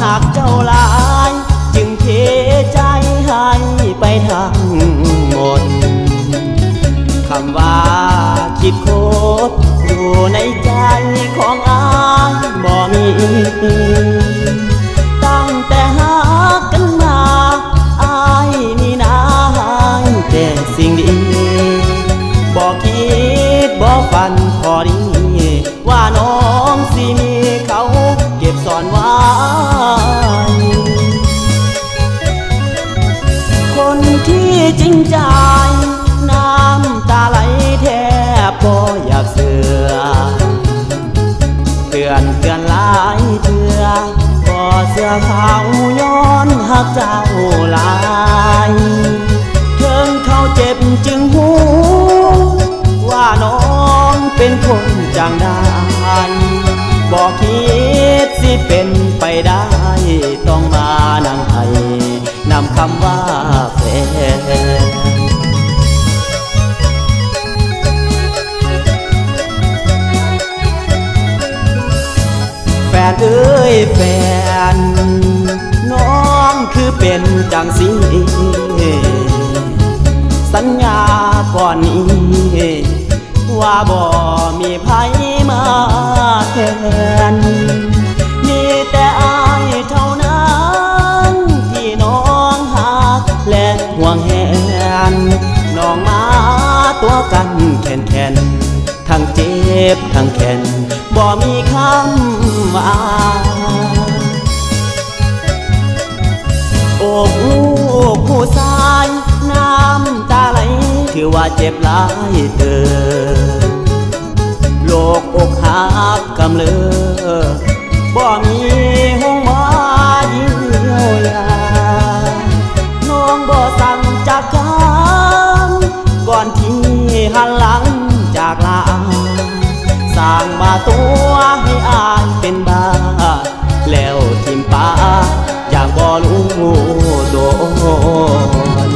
หากเจ้าหลายจึงเทใจให้ไปทั้งหมดคำว่าคิดโคตรอยู่ในใจของอายบ่มีตั้งแต่หากันมาอายนี่นาให้แต่สิ่งดีบ่คิดบ่ฝันพอดีว่าน้องสิมีเขาเก็บซ่อนไว้คนที่จริงใจน้ำตาไหลแทบบ่อยากเสือเตือนหลายเถื่อบ่เสื้อขาวย้อนหักเจ้าหลายเทิงเขาเจ็บจึงหูว่าน้องเป็นคนจังได้บอกคิดสิเป็นไปได้ต้องมานั่งไห้นำคำว่าแฟนแฟนเอ้ยแฟนน้องคือเป็นจังสิสัญญาก่อนนี้ว่าบ่มีไผมาแทนมีแต่อายเท่านั้นที่น้องหักและห่วงแหนน้องมาตัวกันแข็งทั้งเจ็บทั้งแข็งบ่มีคำว่าโอ้ผู้ชายน้ำตาไหลถือว่าเจ็บหลายเติบโลกอกหักกำเริบบ่มีห้องหมอเยียวยาน้องบ่สั่งจากคำก่อนที่หันหลังจากลาสร้างมาตัวให้อายเป็นบ้าแล้วทิมป่าอย่างบ่รู้โดน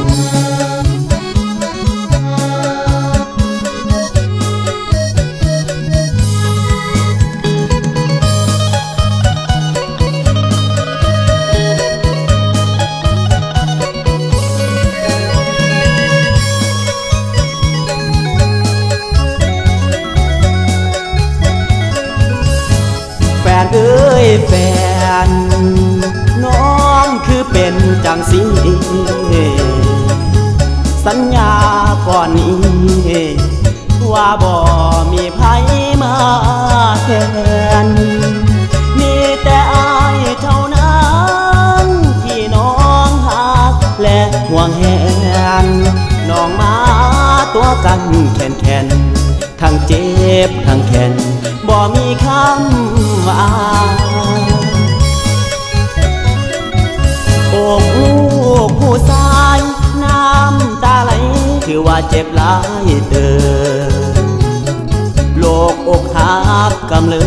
แฟนเอ้ยแฟนน้องคือเป็นจังสิสัญญาก่อนนี้ว่าบ่มีไผมาแทนมีแต่อายเท่านั้นที่น้องหักและห่วงแหนน้องมาตัวกันแข็งทั้งเจ็บทั้งแข็งบ่มีคำว่าโอ้ผู้ชายน้ำตาไหลถือว่าเจ็บหลายเติบโลกอกหักกำเริ